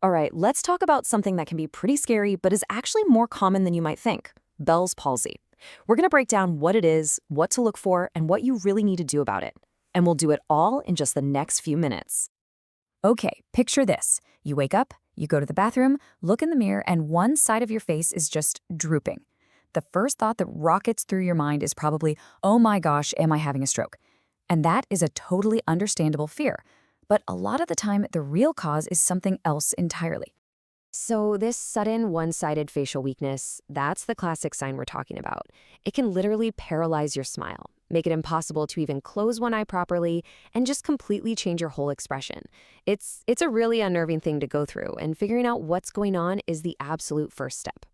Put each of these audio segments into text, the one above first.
All right, let's talk about something that can be pretty scary, but is actually more common than you might think: Bell's palsy. We're going to break down what it is, what to look for, and what you really need to do about it. And we'll do it all in just the next few minutes. Okay, picture this. You wake up, you go to the bathroom, look in the mirror, and one side of your face is just drooping. The first thought that rockets through your mind is probably, oh my gosh, am I having a stroke? And that is a totally understandable fear. But a lot of the time, the real cause is something else entirely. So this sudden one-sided facial weakness, that's the classic sign we're talking about. It can literally paralyze your smile, make it impossible to even close one eye properly, and just completely change your whole expression. It's a really unnerving thing to go through, and figuring out what's going on is the absolute first step.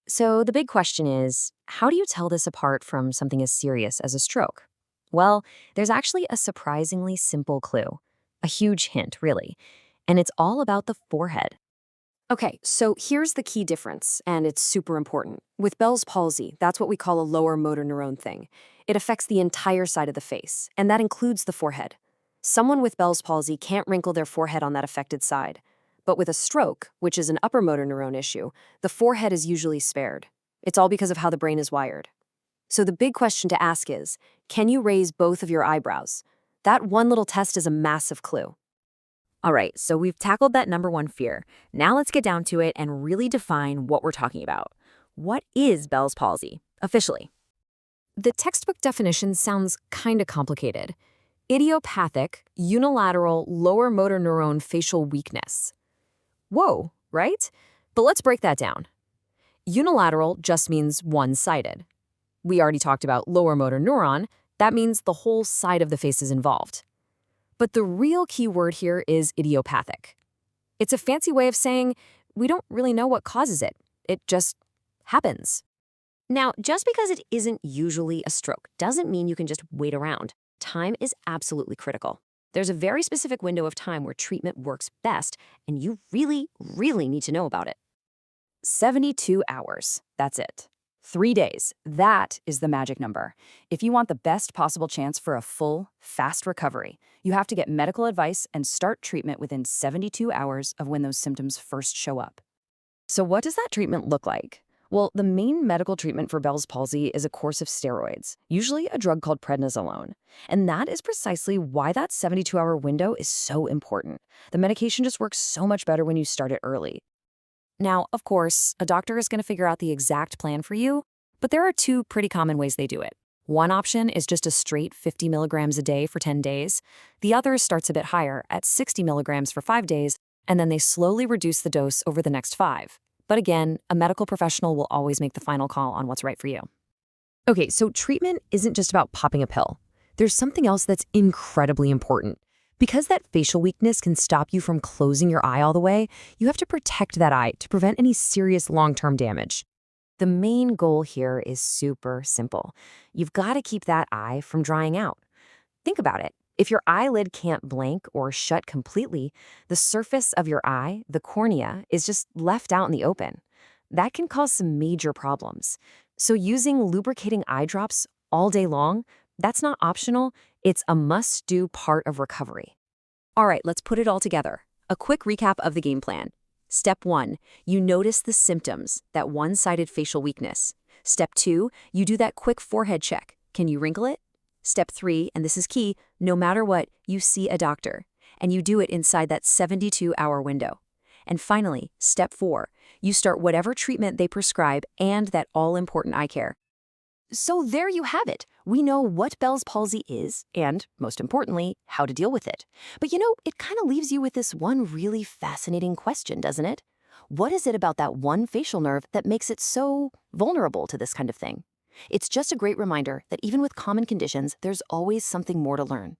So the big question is, how do you tell this apart from something as serious as a stroke? Well, there's actually a surprisingly simple clue. A huge hint, really. And it's all about the forehead. Okay, so here's the key difference, and it's super important. With Bell's palsy, that's what we call a lower motor neuron thing. It affects the entire side of the face, and that includes the forehead. Someone with Bell's palsy can't wrinkle their forehead on that affected side. But with a stroke, which is an upper motor neuron issue, the forehead is usually spared. It's all because of how the brain is wired. So the big question to ask is, can you raise both of your eyebrows? That one little test is a massive clue. All right, so we've tackled that number one fear. Now let's get down to it and really define what we're talking about. What is Bell's palsy, officially? The textbook definition sounds kind of complicated. Idiopathic, unilateral, lower motor neuron facial weakness. Whoa, right? But let's break that down. Unilateral just means one-sided. We already talked about lower motor neuron. That means the whole side of the face is involved. But the real key word here is idiopathic. It's a fancy way of saying we don't really know what causes it. It just happens. Now, just because it isn't usually a stroke doesn't mean you can just wait around. Time is absolutely critical. There's a very specific window of time where treatment works best, and you really, really need to know about it. 72 hours. That's it. 3 days. That is the magic number. If you want the best possible chance for a full, fast recovery, you have to get medical advice and start treatment within 72 hours of when those symptoms first show up. So what does that treatment look like? Well, the main medical treatment for Bell's palsy is a course of steroids, usually a drug called prednisolone. And that is precisely why that 72-hour window is so important. The medication just works so much better when you start it early. Now, of course, a doctor is going to figure out the exact plan for you, but there are two pretty common ways they do it. One option is just a straight 50 milligrams a day for 10 days. The other starts a bit higher at 60 milligrams for 5 days, and then they slowly reduce the dose over the next 5. But again, a medical professional will always make the final call on what's right for you. Okay, so treatment isn't just about popping a pill. There's something else that's incredibly important. Because that facial weakness can stop you from closing your eye all the way, you have to protect that eye to prevent any serious long-term damage. The main goal here is super simple. You've got to keep that eye from drying out. Think about it. If your eyelid can't blank or shut completely, the surface of your eye, the cornea, is just left out in the open. That can cause some major problems. So using lubricating eye drops all day long, that's not optional. It's a must-do part of recovery. All right, let's put it all together. A quick recap of the game plan. Step 1, you notice the symptoms, that one-sided facial weakness. Step 2, you do that quick forehead check. Can you wrinkle it? Step 3, and this is key, no matter what, you see a doctor. And you do it inside that 72-hour window. And finally, step 4, you start whatever treatment they prescribe and that all-important eye care. So there you have it. We know what Bell's palsy is and, most importantly, how to deal with it. But it kind of leaves you with this one really fascinating question, doesn't it? What is it about that one facial nerve that makes it so vulnerable to this kind of thing? It's just a great reminder that even with common conditions, there's always something more to learn.